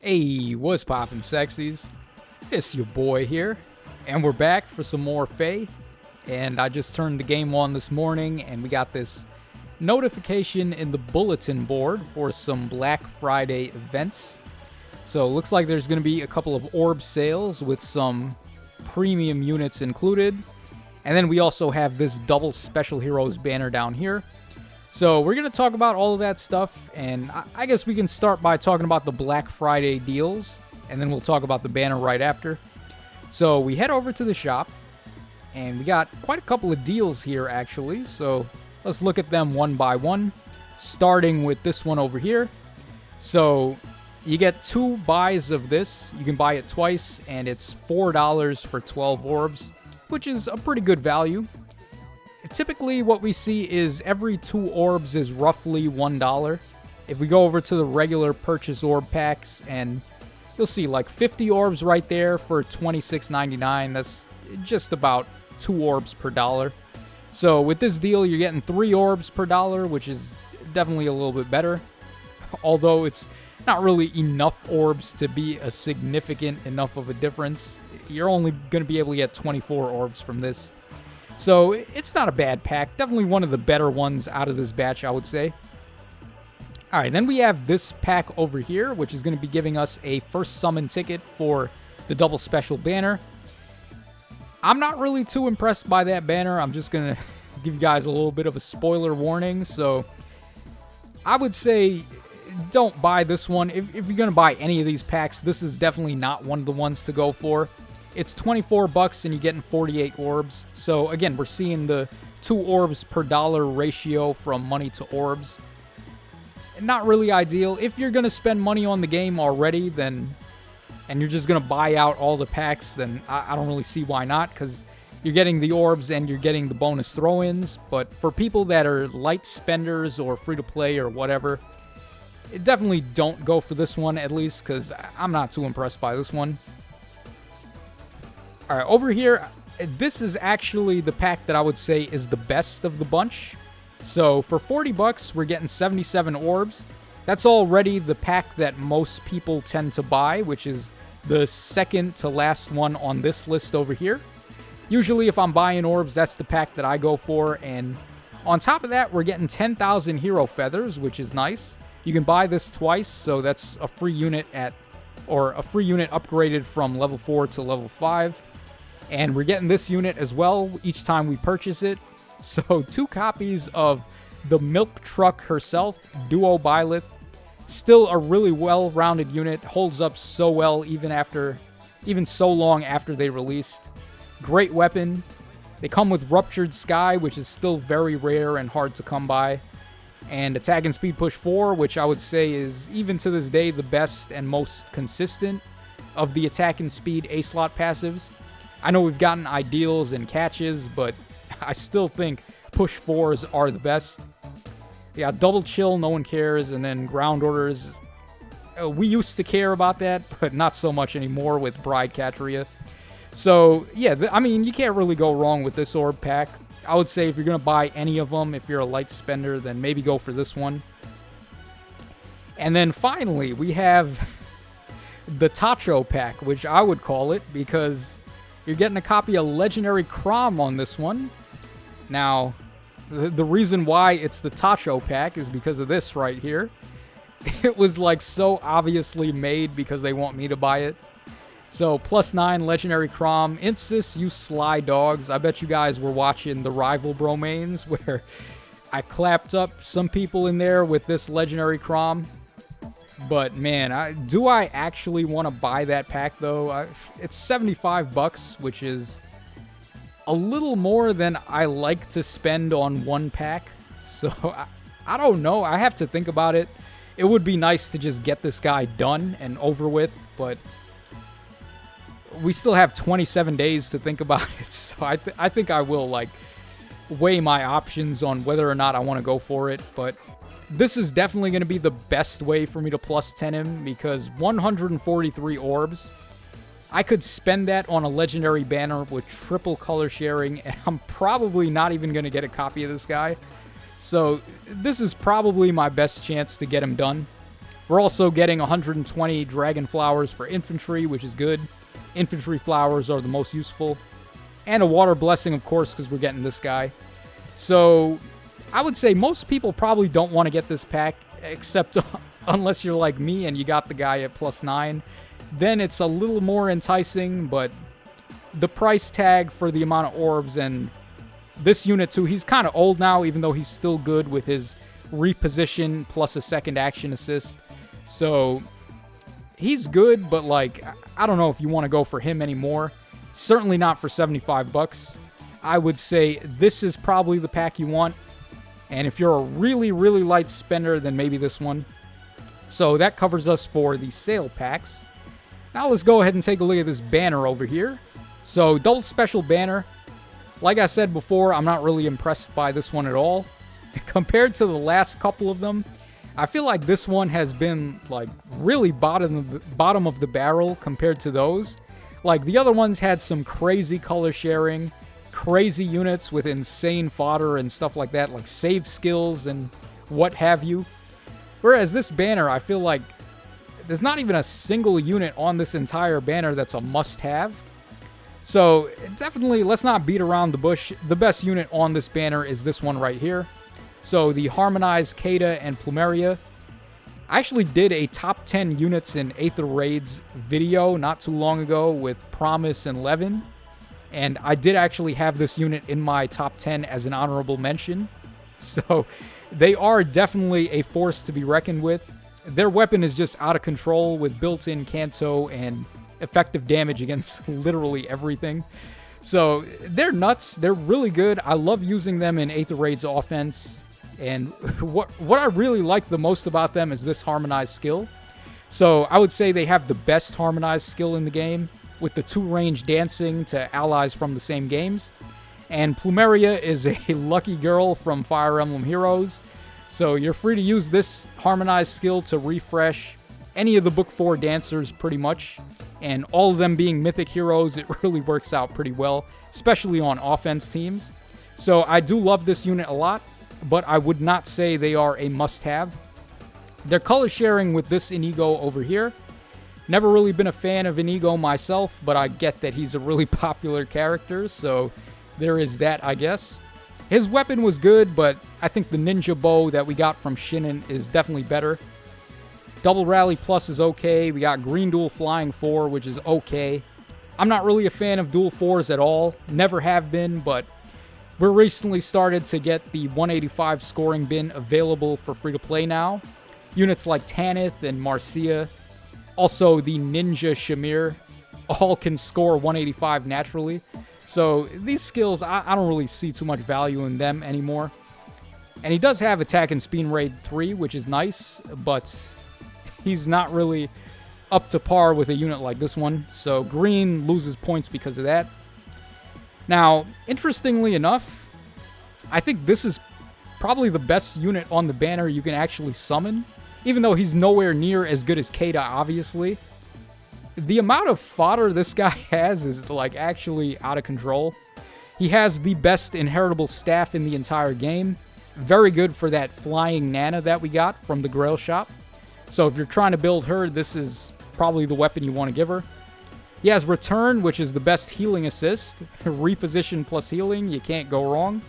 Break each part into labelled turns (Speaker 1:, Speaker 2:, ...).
Speaker 1: Hey, what's poppin', sexies? It's your boy here, and we're back for some more Fae. And I just turned the game on this morning, and we got this notification in the bulletin board for some Black Friday events. So it looks like there's going to be a couple of orb sales with some premium units included. And then we also have this double Special Heroes banner down here. So we're going to talk about all of that stuff, and I guess we can start by talking about the Black Friday deals, and then we'll talk about the banner right after. So we head over to the shop, and we got quite a couple of deals here, actually. So let's look at them one by one, starting with this one over here. So you get 2 buys of this. You can buy it twice, and it's $4 for 12 orbs, which is a pretty good value. Typically, what we see is every 2 orbs is roughly $1. If we go over to the regular purchase orb packs, and you'll see like 50 orbs right there for $26.99. That's just about 2 orbs per dollar. So with this deal, you're getting 3 orbs per dollar, which is definitely a little bit better. Although it's not really enough orbs to be a significant enough of a difference. You're only going to be able to get 24 orbs from this. So it's not a bad pack. Definitely one of the better ones out of this batch, I would say. Alright, then we have this pack over here, which is going to be giving us a first summon ticket for the double special banner. I'm not really too impressed by that banner. I'm just going to give you guys a little bit of a spoiler warning. So I would say don't buy this one. If you're going to buy any of these packs, this is definitely not one of the ones to go for. It's $24 and you're getting 48 orbs. So again, we're seeing the 2 orbs per dollar ratio from money to orbs. Not really ideal. If you're going to spend money on the game already, then and you're just going to buy out all the packs, then I don't really see why not, because you're getting the orbs and you're getting the bonus throw-ins. But for people that are light spenders or free-to-play or whatever, definitely don't go for this one, at least, because I'm not too impressed by this one. Alright, over here, this is actually the pack that I would say is the best of the bunch. So for $40, we're getting 77 orbs. That's already the pack that most people tend to buy, which is the second to last one on this list over here. Usually if I'm buying orbs, that's the pack that I go for. And on top of that, we're getting 10,000 hero feathers, which is nice. You can buy this twice, so that's a free unit a free unit upgraded from level 4 to level 5. And we're getting this unit as well each time we purchase it. So 2 copies of the Milk Truck herself, Duo Byleth. Still a really well-rounded unit. Holds up so well even so long after they released. Great weapon. They come with Ruptured Sky, which is still very rare and hard to come by. And Attack and Speed Push 4, which I would say is, even to this day, the best and most consistent of the Attack and Speed A-slot passives. I know we've gotten ideals and catches, but I still think push 4s are the best. Yeah, double chill, no one cares, and then ground orders. We used to care about that, but not so much anymore with Bride Catria. So, yeah, I mean, you can't really go wrong with this orb pack. I would say if you're going to buy any of them, if you're a light spender, then maybe go for this one. And then finally, we have the Tacho pack, which I would call it, because you're getting a copy of Legendary Crom on this one. Now, the reason why it's the Tacho pack is because of this right here. It was like so obviously made because they want me to buy it. So, +9 Legendary Crom. Insys, you sly dogs. I bet you guys were watching the Rival Bromains where I clapped up some people in there with this Legendary Crom. But man, do I actually want to buy that pack though? It's $75, which is a little more than I like to spend on one pack. So I don't know. I have to think about it. It would be nice to just get this guy done and over with, but we still have 27 days to think about it. So I think I will weigh my options on whether or not I want to go for it, but this is definitely going to be the best way for me to +10 him, because 143 orbs. I could spend that on a legendary banner with triple color sharing, and I'm probably not even going to get a copy of this guy. So this is probably my best chance to get him done. We're also getting 120 Dragon Flowers for infantry, which is good. Infantry flowers are the most useful. And a Water Blessing, of course, because we're getting this guy. So I would say most people probably don't want to get this pack, except unless you're like me and you got the guy at +9. Then it's a little more enticing, but the price tag for the amount of orbs and this unit too, he's kind of old now, even though he's still good with his reposition plus a second action assist. So he's good, but like, I don't know if you want to go for him anymore. Certainly not for 75 bucks. I would say this is probably the pack you want. And if you're a really, really light spender, then maybe this one. So that covers us for the sale packs. Now let's go ahead and take a look at this banner over here. So double special banner. Like I said before, I'm not really impressed by this one at all. Compared to the last couple of them, I feel like this one has been like really bottom of the barrel compared to those. Like the other ones had some crazy color sharing, crazy units with insane fodder and stuff like that, like save skills and what have you. Whereas this banner, I feel like there's not even a single unit on this entire banner that's a must-have. So definitely, let's not beat around the bush. The best unit on this banner is this one right here. So the Harmonized Kata and Plumeria. I actually did a top 10 units in Aether Raids video not too long ago with Promise and Levin. And I did actually have this unit in my top 10 as an honorable mention. So they are definitely a force to be reckoned with. Their weapon is just out of control with built-in Kanto and effective damage against literally everything. So they're nuts. They're really good. I love using them in Aether Raid's offense. And what I really like the most about them is this harmonized skill. So I would say they have the best harmonized skill in the game with the 2-range dancing to allies from the same games. And Plumeria is a lucky girl from Fire Emblem Heroes. So you're free to use this harmonized skill to refresh any of the Book 4 dancers pretty much. And all of them being mythic heroes, it really works out pretty well, especially on offense teams. So I do love this unit a lot, but I would not say they are a must-have. They're color sharing with this Inigo over here. Never really been a fan of Inigo myself, but I get that he's a really popular character, so there is that, I guess. His weapon was good, but I think the ninja bow that we got from Shinin is definitely better. Double Rally Plus is okay. We got Green Dual Flying 4, which is okay. I'm not really a fan of Dual 4s at all. Never have been, but we're recently started to get the 185 scoring bin available for free-to-play now. Units like Tanith and Marcia, also the Ninja Shamir, all can score 185 naturally. So these skills, I don't really see too much value in them anymore. And he does have Attack and Speed Raid 3, which is nice, but he's not really up to par with a unit like this one. So green loses points because of that. Now, interestingly enough, I think this is probably the best unit on the banner you can actually summon. Even though he's nowhere near as good as Kata, obviously. The amount of fodder this guy has is like actually out of control. He has the best inheritable staff in the entire game. Very good for that flying Nana that we got from the Grail shop. So if you're trying to build her, this is probably the weapon you want to give her. He has Return, which is the best healing assist. Reposition plus healing, you can't go wrong.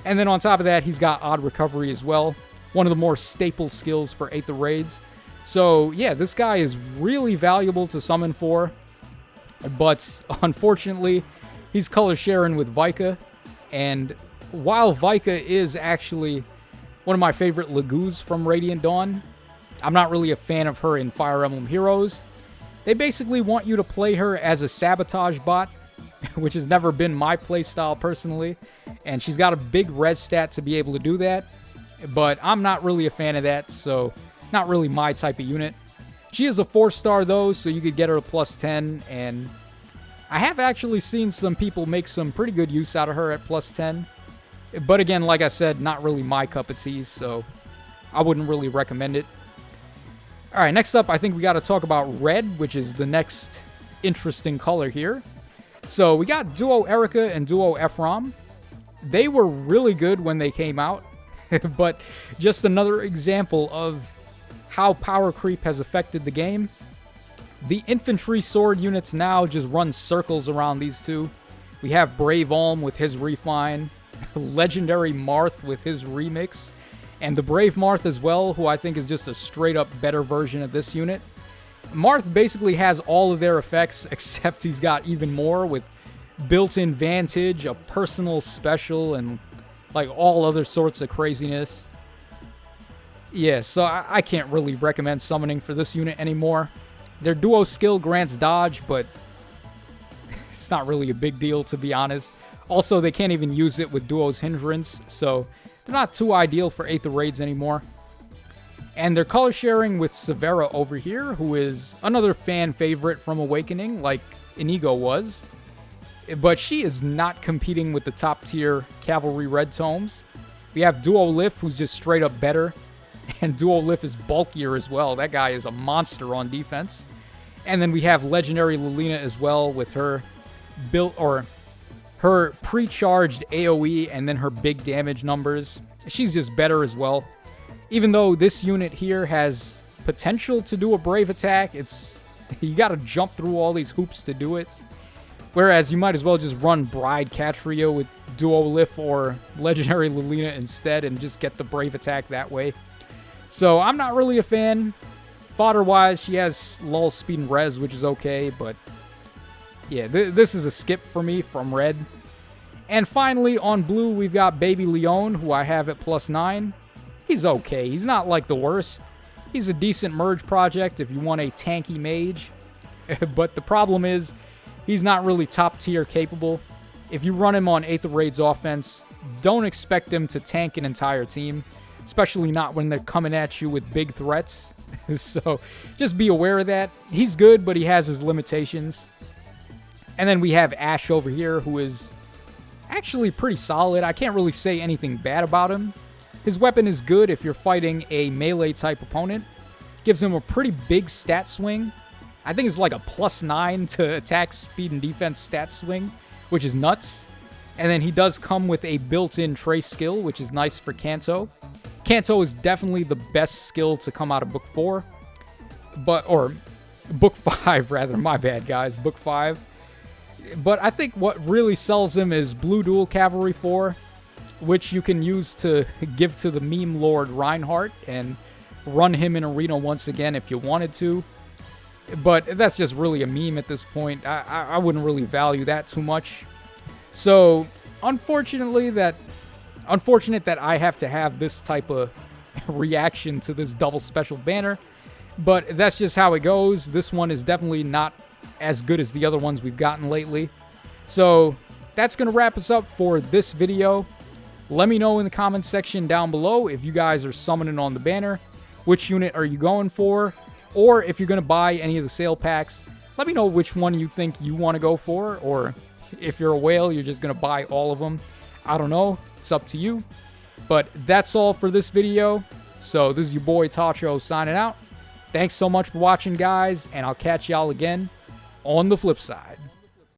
Speaker 1: And then on top of that, he's got Odd Recovery as well. One of the more staple skills for Aether Raids. So yeah, this guy is really valuable to summon for. But unfortunately, he's color sharing with Vika. And while Vika is actually one of my favorite Lagoos from Radiant Dawn, I'm not really a fan of her in Fire Emblem Heroes. They basically want you to play her as a sabotage bot, which has never been my playstyle personally. And she's got a big res stat to be able to do that. But I'm not really a fan of that, so not really my type of unit. She is a 4-star though, so you could get her a +10. And I have actually seen some people make some pretty good use out of her at +10. But again, like I said, not really my cup of tea, so I wouldn't really recommend it. Alright, next up, I think we got to talk about red, which is the next interesting color here. So we got Duo Erica and Duo Ephraim. They were really good when they came out, but just another example of how power creep has affected the game. The infantry sword units now just run circles around these two. We have Brave Ulm with his refine, Legendary Marth with his remix, and the Brave Marth as well, who I think is just a straight up better version of this unit. Marth basically has all of their effects, except he's got even more with built-in Vantage, a personal special, and like all other sorts of craziness. Yeah, so I can't really recommend summoning for this unit anymore. Their duo skill grants dodge, but it's not really a big deal, to be honest. Also, they can't even use it with duo's hindrance, so they're not too ideal for Aether Raids anymore. And they're color sharing with Severa over here, who is another fan favorite from Awakening, like Inigo was. But she is not competing with the top tier Cavalry Red Tomes. We have Duo Lif, who's just straight up better. And Duo Lif is bulkier as well. That guy is a monster on defense. And then we have Legendary Lilina as well with her her pre-charged AoE and then her big damage numbers. She's just better as well. Even though this unit here has potential to do a brave attack, you gotta jump through all these hoops to do it. Whereas you might as well just run Bride Catrio with Duo Lif or Legendary Lilina instead and just get the brave attack that way. So I'm not really a fan. Fodder-wise, she has lull, speed, and res, which is okay, but yeah, this is a skip for me from red. And finally, on blue, we've got Baby Leon, who I have at +9. He's okay. He's not like the worst. He's a decent merge project if you want a tanky mage. But the problem is, he's not really top tier capable. If you run him on Aether Raid's offense, don't expect him to tank an entire team, especially not when they're coming at you with big threats. So just be aware of that. He's good, but he has his limitations. And then we have Ash over here, who is actually pretty solid. I can't really say anything bad about him. His weapon is good if you're fighting a melee-type opponent. Gives him a pretty big stat swing. I think it's like a +9 to attack, speed, and defense stat swing, which is nuts. And then he does come with a built-in trace skill, which is nice for Kanto. Kanto is definitely the best skill to come out of Book 4. Or Book 5, rather. My bad, guys. Book 5. But I think what really sells him is Blue Dual Cavalry 4, which you can use to give to the meme lord Reinhardt and run him in Arena once again if you wanted to. But that's just really a meme at this point. I wouldn't really value that too much. So, unfortunate that I have to have this type of reaction to this double special banner. But that's just how it goes. This one is definitely not as good as the other ones we've gotten lately. So, that's going to wrap us up for this video. Let me know in the comments section down below if you guys are summoning on the banner. Which unit are you going for? Or if you're going to buy any of the sale packs, let me know which one you think you want to go for. Or if you're a whale, you're just going to buy all of them. I don't know. It's up to you. But that's all for this video. So this is your boy Tacho signing out. Thanks so much for watching, guys. And I'll catch y'all again on the flip side.